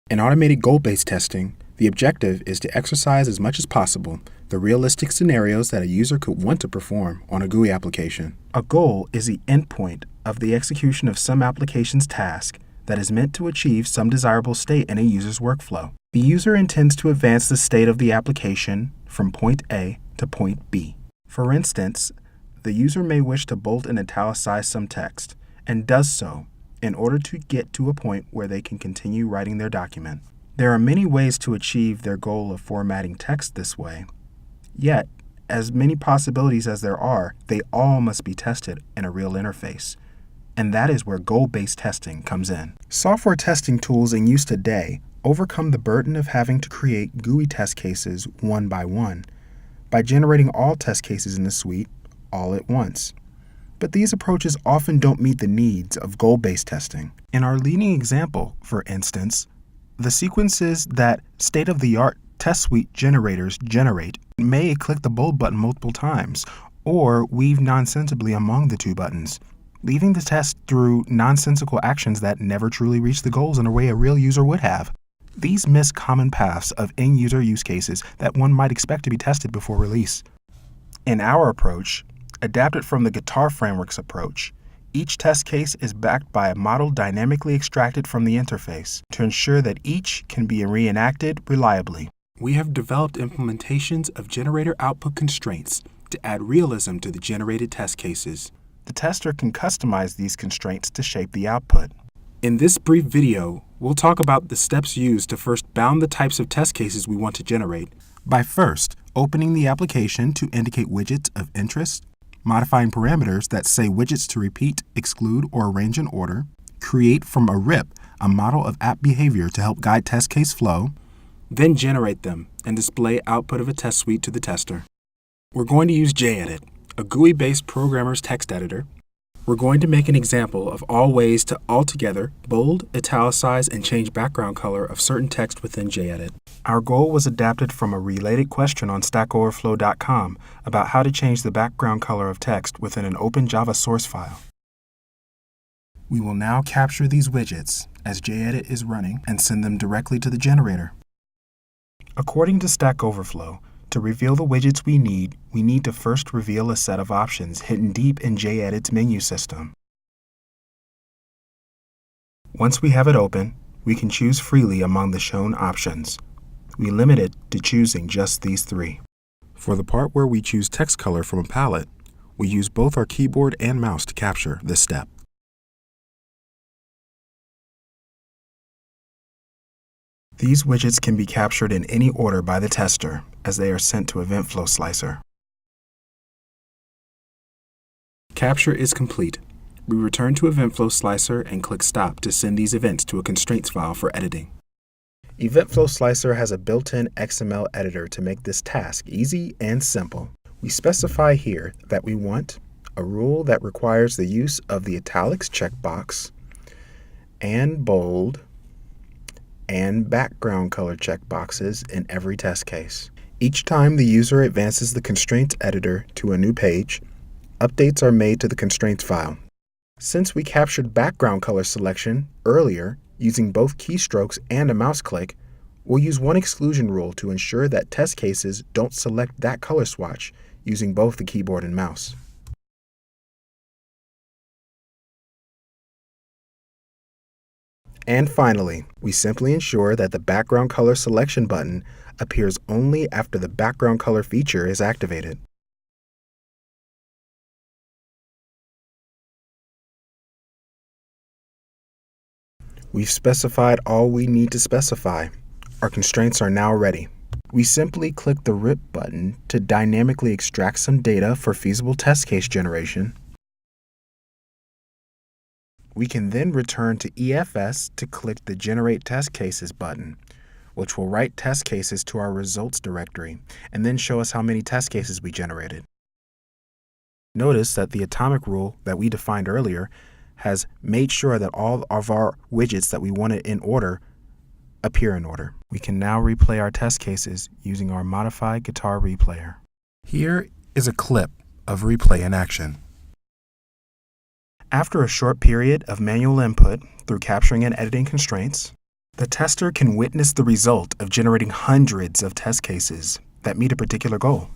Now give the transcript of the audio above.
In automated goal-based testing, the objective is to exercise as much as possible the realistic scenarios that a user could want to perform on a GUI application. A goal is the endpoint of the execution of some application's task that is meant to achieve some desirable state in a user's workflow. The user intends to advance the state of the application from point A to point B. For instance, the user may wish to bold and italicize some text, and does so in order to get to a point where they can continue writing their document. There are many ways to achieve their goal of formatting text this way. Yet, as many possibilities as there are, they all must be tested in a real interface. And that is where goal-based testing comes in. Software testing tools in use today overcome the burden of having to create GUI test cases one by one by generating all test cases in the suite all at once. But these approaches often don't meet the needs of goal-based testing. In our leading example, for instance, the sequences that state-of-the-art test suite generators generate may click the bold button multiple times or weave nonsensibly among the two buttons, leaving the test through nonsensical actions that never truly reach the goals in a way a real user would have. These miss common paths of end-user use cases that one might expect to be tested before release. In our approach, adapted from the Guitar Framework's approach, each test case is backed by a model dynamically extracted from the interface to ensure that each can be reenacted reliably. We have developed implementations of generator output constraints to add realism to the generated test cases. The tester can customize these constraints to shape the output. In this brief video, we'll talk about the steps used to first bound the types of test cases we want to generate by first opening the application to indicate widgets of interest, modifying parameters that say widgets to repeat, exclude, or arrange in order, create from a RIP a model of app behavior to help guide test case flow, then generate them and display output of a test suite to the tester. We're going to use JEdit, a GUI-based programmer's text editor. We're going to make an example of all ways to altogether bold, italicize, and change background color of certain text within JEdit. Our goal was adapted from a related question on StackOverflow.com about how to change the background color of text within an open Java source file. We will now capture these widgets as JEdit is running and send them directly to the generator. According to Stack Overflow, to reveal the widgets we need to first reveal a set of options hidden deep in JEdit's menu system. Once we have it open, we can choose freely among the shown options. We limit it to choosing just these three. For the part where we choose text color from a palette, we use both our keyboard and mouse to capture this step. These widgets can be captured in any order by the tester as they are sent to EventFlowSlicer. Capture is complete. We return to EventFlowSlicer and click Stop to send these events to a constraints file for editing. EventFlowSlicer has a built-in XML editor to make this task easy and simple. We specify here that we want a rule that requires the use of the italics checkbox and bold and background color checkboxes in every test case. Each time the user advances the constraints editor to a new page, updates are made to the constraints file. Since we captured background color selection earlier using both keystrokes and a mouse click, we'll use one exclusion rule to ensure that test cases don't select that color swatch using both the keyboard and mouse. And finally, we simply ensure that the background color selection button appears only after the background color feature is activated. We've specified all we need to specify. Our constraints are now ready. We simply click the RIP button to dynamically extract some data for feasible test case generation. We can then return to EFS to click the Generate Test Cases button, which will write test cases to our results directory and then show us how many test cases we generated. Notice that the atomic rule that we defined earlier has made sure that all of our widgets that we wanted in order appear in order. We can now replay our test cases using our modified guitar replayer. Here is a clip of replay in action. After a short period of manual input through capturing and editing constraints, The tester can witness the result of generating hundreds of test cases that meet a particular goal.